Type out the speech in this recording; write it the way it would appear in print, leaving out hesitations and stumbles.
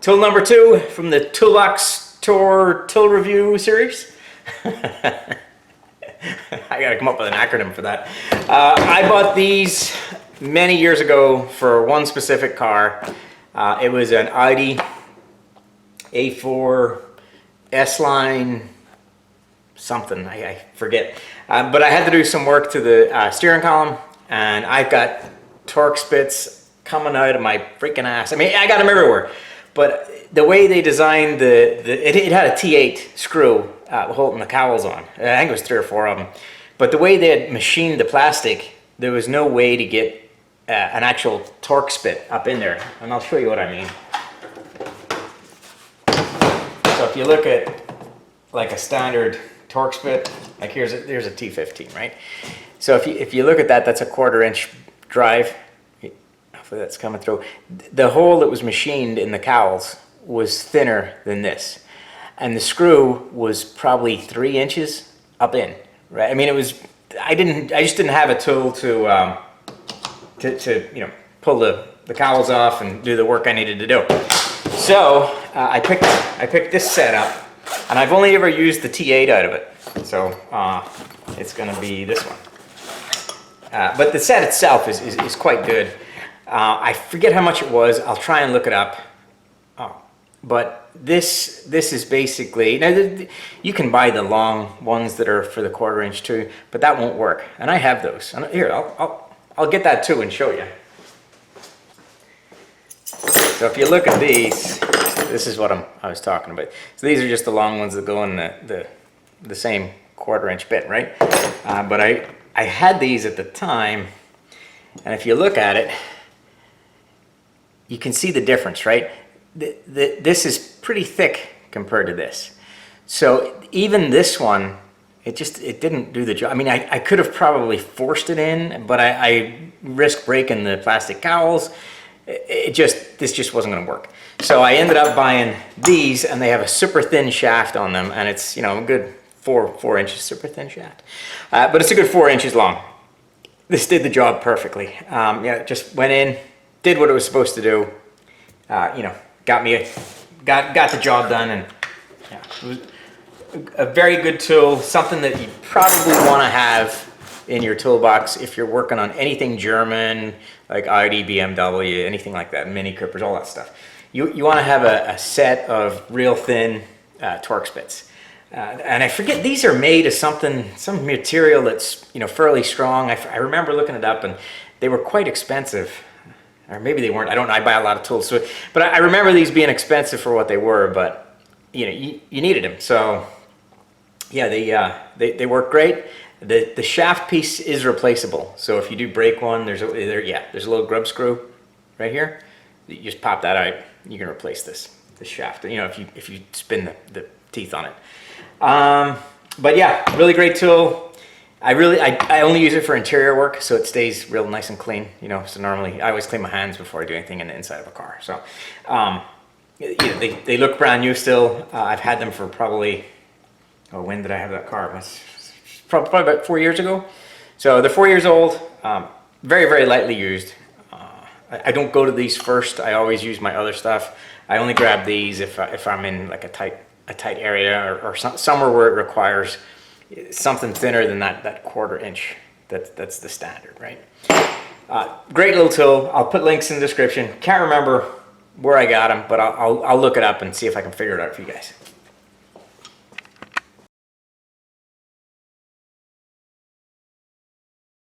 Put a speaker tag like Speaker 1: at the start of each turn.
Speaker 1: Tool number 2 from the ToolBox Tour Tool Review series. I gotta come up with an acronym for that. I bought these many years ago for one specific car. It was an Audi A4 S-Line something, I forget. But I had to do some work to the steering column, and I've got Torx bits coming out of my freaking ass. I mean, I got them everywhere. But the way they designed it had a T8 screw holding the cowls on. I think it was 3 or 4 of them. But the way they had machined the plastic, there was no way to get an actual Torx bit up in there. And I'll show you what I mean. So if you look at like a standard Torx bit, like there's a T15, right? So if you look at that, that's a 1/4 inch drive. Hopefully that's coming through. The hole that was machined in the cowls was thinner than this, and the screw was probably 3 inches up in. Right? I mean, it was. I just didn't have a tool to pull the cowls off and do the work I needed to do. So I picked this setup, and I've only ever used the T8 out of it. So it's going to be this one. But the set itself is quite good. I forget how much it was. I'll try and look it up. But this is basically, now you can buy the long ones that are for the 1/4 inch too, but that won't work. And I have those. And here, I'll get that too and show you. So if you look at these, this is what I was talking about. So these are just the long ones that go in the same 1/4 inch bit, right? But I had these at the time, and if you look at it, you can see the difference, right? This is pretty thick compared to this. So even this one, it didn't do the job. I mean, I could have probably forced it in, but I risked breaking the plastic cowls. This just wasn't going to work. So I ended up buying these, and they have a super thin shaft on them, and it's, you know, a good 4 inches, super thin shaft. But it's a good 4 inches long. This did the job perfectly. Yeah, it just went in, did what it was supposed to do. You know, got the job done, and yeah, it was a very good tool. Something that you probably want to have in your toolbox if you're working on anything German, like Audi, BMW, anything like that, Mini Coopers, all that stuff. You want to have a set of real thin Torx bits. And I forget, these are made of some material that's, you know, fairly strong. I remember looking it up, and they were quite expensive. Or maybe they weren't. I don't know. I buy a lot of tools, so, but I remember these being expensive for what they were. But you know, you needed them. So yeah, they work great. The shaft piece is replaceable. So if you do break one, there's a little grub screw right here. You just pop that out. You can replace this shaft. You know, if you spin the teeth on it. But yeah, really great tool. I only use it for interior work, so it stays real nice and clean, you know. So normally I always clean my hands before I do anything in the inside of a car. So you know, they look brand new still. I've had them for probably, when did I have that car? It was probably about 4 years ago. So they're 4 years old. Very, very lightly used. I don't go to these first. I always use my other stuff. I only grab these if I'm in like a tight area or somewhere where it requires something thinner than that 1/4 inch. That's the standard, right? Great little tool. I'll put links in the description. Can't remember where I got them, but I'll look it up and see if I can figure it out for you guys.